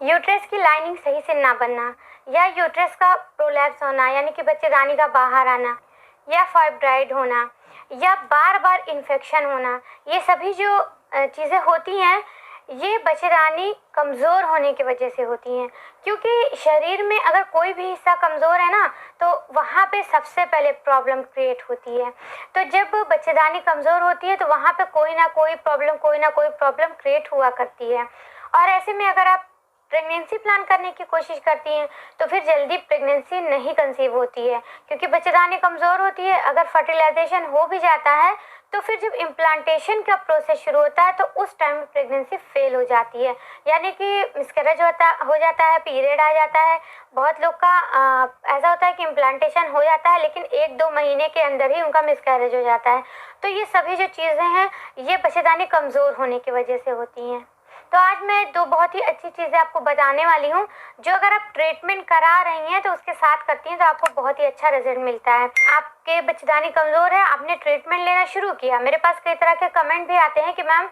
Uterus की lining सही से ना बनना, या यूट्रस का प्रोलैप्स होना यानी कि बच्चेदानी का बाहर आना, या फाइब्राइड होना, या बार बार इन्फेक्शन होना, ये सभी जो चीज़ें होती हैं ये बच्चेदानी कमज़ोर होने की वजह से होती हैं। क्योंकि शरीर में अगर कोई भी हिस्सा कमज़ोर है ना तो वहाँ पे सबसे पहले प्रॉब्लम क्रिएट होती है। तो जब बच्चेदानी कमज़ोर होती है तो वहाँ पे कोई ना कोई प्रॉब्लम क्रिएट हुआ करती है। और ऐसे में अगर आप प्रेगनेंसी प्लान करने की कोशिश करती हैं तो फिर जल्दी प्रेगनेंसी नहीं कंसीव होती है, क्योंकि बच्चेदानी कमज़ोर होती है। अगर फर्टिलाइजेशन हो भी जाता है तो फिर जब इम्प्लांटेशन का प्रोसेस शुरू होता है तो उस टाइम प्रेगनेंसी फेल हो जाती है, यानी कि मिसकैरेज हो जाता है, पीरियड आ जाता है। बहुत लोग का ऐसा होता है कि इम्प्लांटेशन हो जाता है लेकिन 1-2 महीने के अंदर ही उनका मिसकैरेज हो जाता है। तो ये सभी जो चीज़ें हैं ये बच्चेदानी कमज़ोर होने की वजह से होती हैं। तो आज मैं 2 बहुत ही अच्छी चीज़ें आपको बताने वाली हूँ, जो अगर आप ट्रीटमेंट करा रही हैं तो उसके साथ करती हैं तो आपको बहुत ही अच्छा रिजल्ट मिलता है। आपके बच्चेदानी कमज़ोर है, आपने ट्रीटमेंट लेना शुरू किया, मेरे पास कई तरह के कमेंट भी आते हैं कि मैम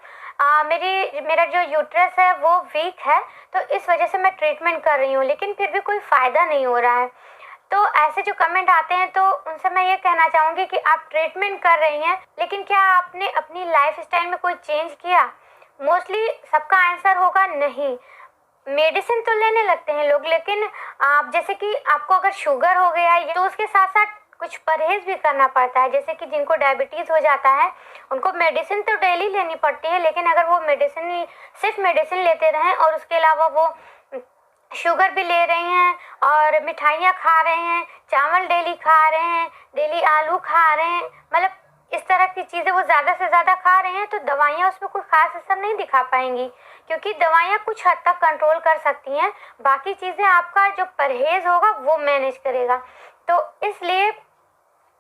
मेरा जो यूट्रस है वो वीक है तो इस वजह से मैं ट्रीटमेंट कर रही हूँ लेकिन फिर भी कोई फ़ायदा नहीं हो रहा है। तो ऐसे जो कमेंट आते हैं तो उनसे मैं ये कहना चाहूँगी कि आप ट्रीटमेंट कर रही हैं लेकिन क्या आपने अपनी लाइफ स्टाइल में कोई चेंज किया? मोस्टली सबका आंसर होगा नहीं। मेडिसिन तो लेने लगते हैं लोग, लेकिन आप जैसे कि आपको अगर शुगर हो गया है तो उसके साथ साथ कुछ परहेज भी करना पड़ता है। जैसे कि जिनको डायबिटीज़ हो जाता है उनको मेडिसिन तो डेली लेनी पड़ती है, लेकिन अगर वो सिर्फ मेडिसिन लेते रहें और उसके अलावा वो शुगर भी ले रहे हैं और मिठाइयाँ खा रहे हैं, चावल डेली खा रहे हैं, डेली आलू खा रहे हैं, मतलब इस तरह की चीज़ें वो ज़्यादा से ज़्यादा खा रहे हैं तो दवाइयाँ उसमें कोई ख़ास असर नहीं दिखा पाएंगी, क्योंकि दवाइयाँ कुछ हद तक कंट्रोल कर सकती हैं, बाकी चीज़ें आपका जो परहेज़ होगा वो मैनेज करेगा। तो इसलिए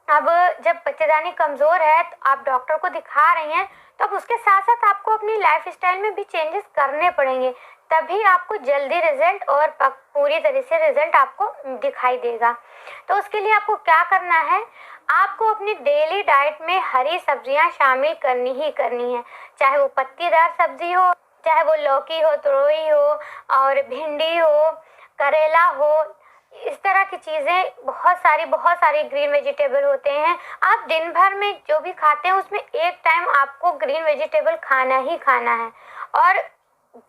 अब जब बच्चेदानी कमज़ोर है तो आप डॉक्टर को दिखा रही हैं तो अब उसके साथ साथ आपको अपनी लाइफ स्टाइल में भी चेंजेस करने पड़ेंगे, तभी आपको जल्दी रिजल्ट और पूरी तरह से रिजल्ट आपको दिखाई देगा। तो उसके लिए आपको क्या करना है, आपको अपनी डेली डाइट में हरी सब्जियां शामिल करनी ही करनी है, चाहे वो पत्तीदार सब्जी हो, चाहे वो लौकी हो, तुरई हो और भिंडी हो, करेला हो, इस तरह की चीज़ें बहुत सारी ग्रीन वेजिटेबल होते हैं। आप दिन भर में जो भी खाते हैं उसमें एक टाइम आपको ग्रीन वेजिटेबल खाना ही खाना है, और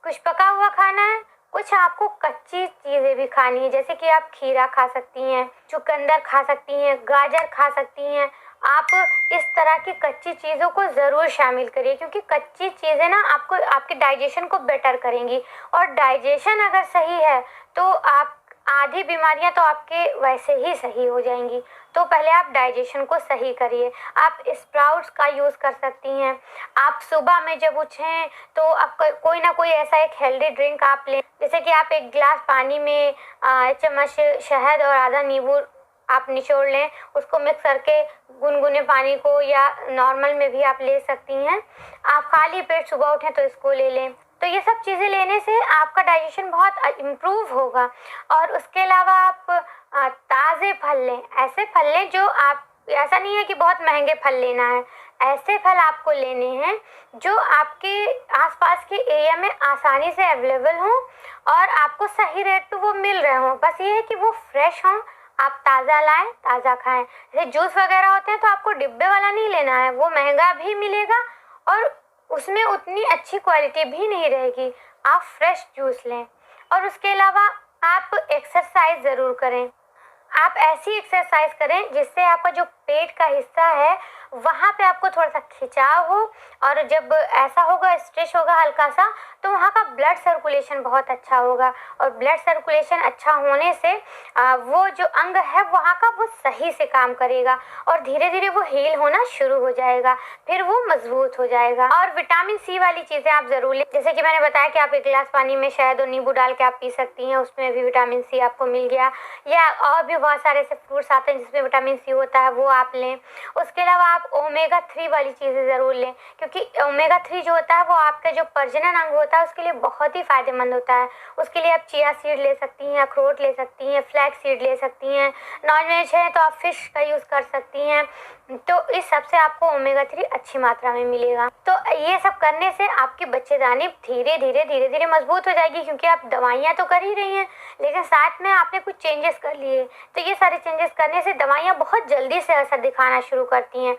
कुछ पका हुआ खाना है, कुछ आपको कच्ची चीज़ें भी खानी है। जैसे कि आप खीरा खा सकती हैं, चुकंदर खा सकती हैं, गाजर खा सकती हैं। आप इस तरह की कच्ची चीज़ों को ज़रूर शामिल करिए, क्योंकि कच्ची चीज़ें ना आपको आपके डाइजेशन को बेटर करेंगी, और डाइजेशन अगर सही है तो आप आधी बीमारियां तो आपके वैसे ही सही हो जाएंगी। तो पहले आप डाइजेशन को सही करिए। आप स्प्राउट्स का यूज़ कर सकती हैं। आप सुबह में जब उठें तो आप कोई ना कोई ऐसा एक हेल्दी ड्रिंक आप लें, जैसे कि आप एक गिलास पानी में 1 चम्मच शहद और आधा नींबू आप निचोड़ लें, उसको मिक्स करके गुनगुने पानी को या नॉर्मल में भी आप ले सकती हैं। आप खाली पेट सुबह उठें तो इसको ले लें। तो ये सब चीज़ें लेने से आपका डाइजेशन बहुत इम्प्रूव होगा। और उसके अलावा आप ताज़े फल लें, ऐसे फल लें जो आप, ऐसा नहीं है कि बहुत महंगे फल लेना है, ऐसे फल आपको लेने हैं जो आपके आसपास के एरिया में आसानी से अवेलेबल हों और आपको सही रेट पे वो मिल रहे हों। बस ये है कि वो फ्रेश हों, आप ताज़ा लाएं, ताज़ा खाएं। जैसे जूस वगैरह होते हैं तो आपको डिब्बे वाला नहीं लेना है, वो महंगा भी मिलेगा और उसमें उतनी अच्छी क्वालिटी भी नहीं रहेगी। आप फ्रेश जूस लें। और उसके अलावा आप एक्सरसाइज ज़रूर करें। आप ऐसी एक्सरसाइज करें जिससे आपका जो पेट का हिस्सा है वहाँ पे आपको थोड़ा सा खिंचाव हो, और जब ऐसा होगा, स्ट्रेच होगा हल्का सा, तो वहाँ का ब्लड सर्कुलेशन बहुत अच्छा होगा, और ब्लड सर्कुलेशन अच्छा होने से वो जो अंग है वहाँ का वो सही से काम करेगा और धीरे धीरे वो हील होना शुरू हो जाएगा, फिर वो मजबूत हो जाएगा। और विटामिन सी वाली चीज़ें आप ज़रूर लें, जैसे कि मैंने बताया कि आप 1 गिलास पानी में शहद और नींबू डाल के आप पी सकती हैं, उसमें भी विटामिन सी आपको मिल गया। या और भी बहुत सारे ऐसे फ्रूट्स आते हैं जिसमें विटामिन सी होता है, वो आप लें। उसके अलावा आप ओमेगा 3 वाली चीज़ें ज़रूर लें, क्योंकि ओमेगा 3 जो होता है वो आपका जो प्रजनन अंग होता है उसके लिए बहुत ही फ़ायदेमंद होता है। उसके लिए आप चिया सीड ले सकती हैं, अखरोट ले सकती हैं, फ्लैक्स सीड ले सकती हैं। नॉन-वेज है तो आप फ़िश का यूज़ कर सकती हैं। तो इस सब से आपको ओमेगा 3 अच्छी मात्रा में मिलेगा। तो ये सब करने से आपकी बच्चेदानी धीरे-धीरे मज़बूत हो जाएगी, क्योंकि आप दवाइयाँ तो कर ही रही हैं, लेकिन साथ में आपने कुछ चेंजेस कर लिए। तो ये सारे चेंजेस करने से दवाइयाँ बहुत जल्दी से असर दिखाना शुरू करती हैं।